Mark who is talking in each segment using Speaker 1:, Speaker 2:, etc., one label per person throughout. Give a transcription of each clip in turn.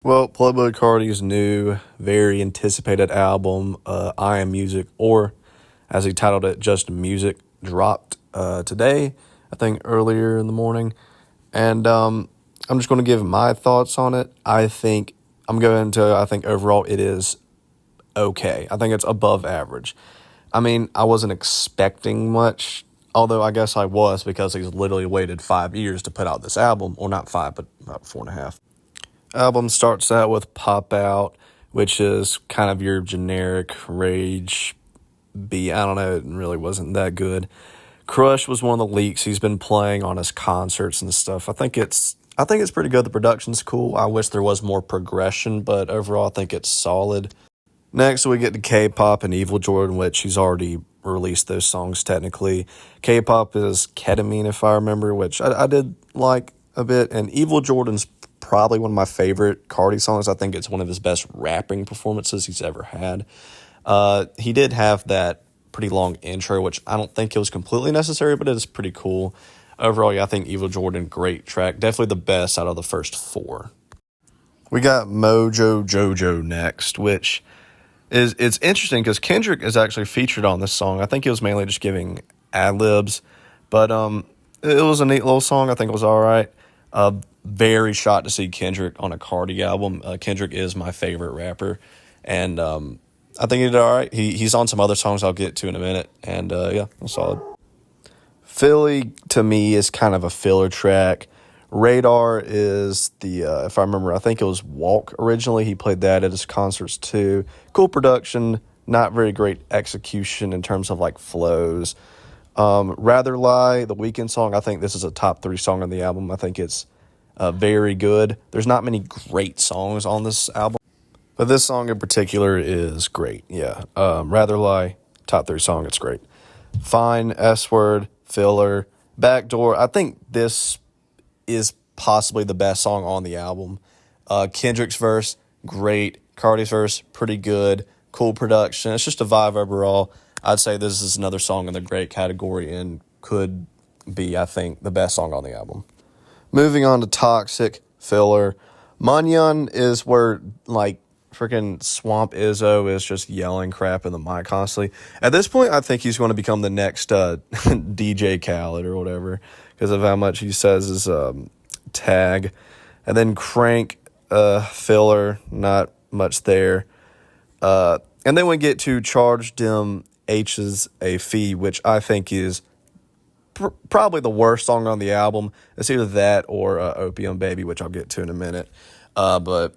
Speaker 1: Well, Playboi Carti's new, very anticipated album, I Am Music, or as he titled it, Just Music, dropped today, I think earlier in the morning. And I'm just going to give my thoughts on it. I think overall it is okay. I think it's above average. I mean, I wasn't expecting much, although I guess I was because he's literally waited 5 years to put out this album. Well, not five, but about 4.5. Album starts out with Pop Out, which is kind of your generic rage beat. I don't know, it really wasn't that good. Crush was one of the leaks he's been playing on his concerts and stuff. I think it's pretty good. The production's cool. I wish there was more progression, but overall I think it's solid. Next we get to K-pop and Evil Jordan, which he's already released those songs technically. K-pop is Ketamine, if I remember, which I did like a bit, and Evil Jordan's probably one of my favorite Cardi songs. I think it's one of his best rapping performances he's ever had. He did have that pretty long intro, which I don't think it was completely necessary, but it is pretty cool. Overall, yeah, I think Evil Jordan, great track. Definitely the best out of the first four. We got Mojo Jojo next, which it's interesting because Kendrick is actually featured on this song. I think he was mainly just giving ad-libs, but it was a neat little song. I think it was all right. Very shocked to see Kendrick on a Cardi album. Kendrick is my favorite rapper, and I think he did all right. He's on some other songs I'll get to in a minute, and yeah, it was solid. Philly, to me, is kind of a filler track. Radar is if I remember, I think it was Walk originally. He played that at his concerts too. Cool production, not very great execution in terms of like flows. Rather Lie, the Weeknd song, I think this is a top 3 song on the album. I think it's very good. There's not many great songs on this album, but this song in particular is great. Yeah. Rather Lie, top 3 song, it's great. Fine, S Word, Filler, Backdoor. I think this is possibly the best song on the album. Kendrick's verse, great. Cardi's verse, pretty good. Cool production. It's just a vibe overall. I'd say this is another song in the great category and could be, I think, the best song on the album. Moving on to Toxic, Filler. Munyon is where, like, freaking Swamp Izzo is just yelling crap in the mic constantly. At this point, I think he's going to become the next DJ Khaled or whatever because of how much he says his tag. And then Crank, Filler, not much there. And then we get to Charge Dem H's A Fee, which I think is probably the worst song on the album. It's either that or Opium Baby, which I'll get to in a minute. But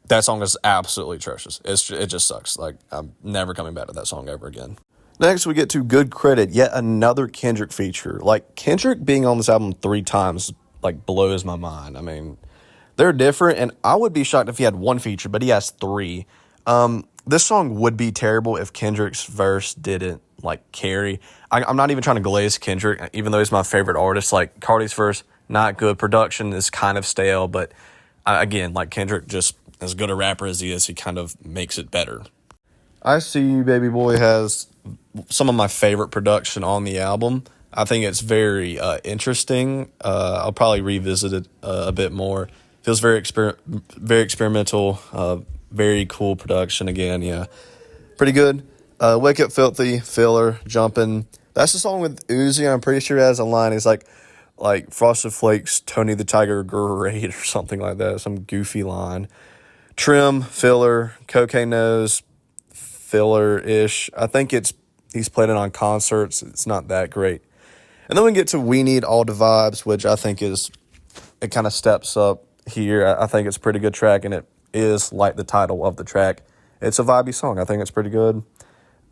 Speaker 1: that song is absolutely atrocious. It just sucks. Like, I'm never coming back to that song ever again. Next, we get to Good Credit, yet another Kendrick feature. Like, Kendrick being on this album 3 times, like, blows my mind. I mean, they're different, and I would be shocked if he had 1 feature, but he has 3. This song would be terrible if Kendrick's verse didn't, like, carry. I'm not even trying to glaze Kendrick, even though he's my favorite artist. Like, Cardi's verse, not good. Production is kind of stale, but again, like, Kendrick, just as good a rapper as he is, he kind of makes it better. I See You, Baby Boy has some of my favorite production on the album. I think it's very interesting. I'll probably revisit it a bit more. Feels very experimental, very cool production again, yeah. Pretty good. Wake Up Filthy, Filler, Jumpin'. That's the song with Uzi. I'm pretty sure it has a line. He's like Frosted Flakes, Tony the Tiger, great, or something like that. Some goofy line. Trim, Filler, Cocaine Nose, Filler-ish. I think he's played it on concerts. It's not that great. And then we get to We Need All the Vibes, which I think it kind of steps up here. I think it's a pretty good track, and it is like the title of the track. It's a vibey song. I think it's pretty good.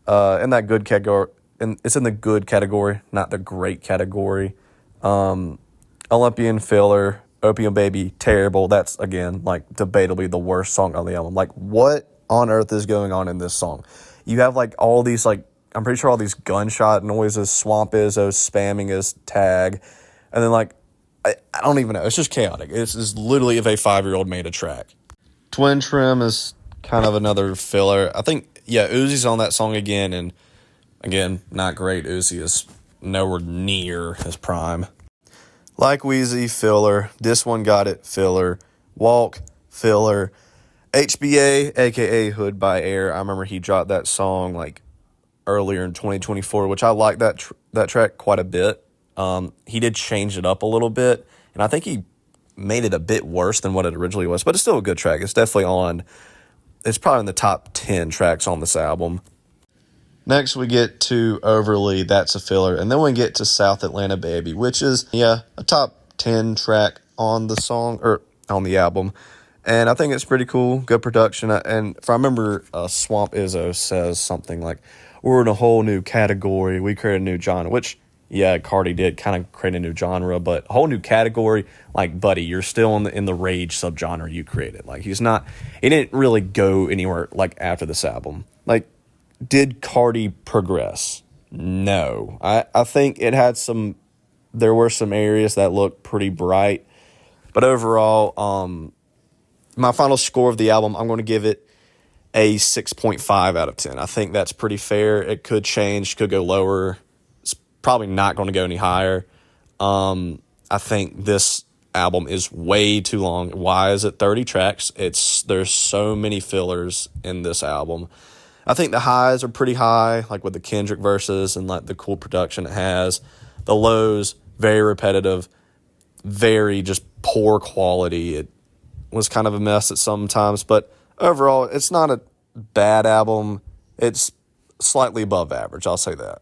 Speaker 1: In that good category, and it's in the good category, not the great category. Olympian, Filler, Opium Baby, terrible. That's, again, like, debatably the worst song on the album. Like, what on earth is going on in this song? You have, like, all these, like, I'm pretty sure all these gunshot noises, Swamp Izzo spamming his tag, and then, like, I don't even know. It's just chaotic. It's literally if a 5-year-old made a track. Twin Trim is kind of another filler. I think, yeah, Uzi's on that song again, and, again, not great. Uzi is nowhere near his prime. Like Wheezy, Filler. This One Got It, Filler. Walk, Filler. HBA, aka Hood by Air. I remember he dropped that song like earlier in 2024, which I like that track quite a bit. He did change it up a little bit, and I think he made it a bit worse than what it originally was, but it's still a good track. It's definitely it's probably in the top 10 tracks on this album. Next, we get to Overly, That's a Filler, and then we get to South Atlanta Baby, which is, yeah, a top 10 track on the song, or on the album. And I think it's pretty cool, good production. And if I remember, Swamp Izzo says something like, we're in a whole new category, we created a new genre, which, yeah, Carti did kind of create a new genre, but a whole new category, like, buddy, you're still in the rage subgenre you created. Like, he didn't really go anywhere, like, after this album. Like, did Carti progress? No. I think there were some areas that looked pretty bright, but overall, my final score of the album, I'm going to give it a 6.5 out of 10. I think that's pretty fair. It could change, could go lower. It's probably not going to go any higher. I think this album is way too long. Why is it 30 tracks? There's so many fillers in this album. I think the highs are pretty high, like with the Kendrick verses and like the cool production it has. The lows, very repetitive, very just poor quality. It was kind of a mess at some times, but overall, it's not a bad album. It's slightly above average, I'll say that.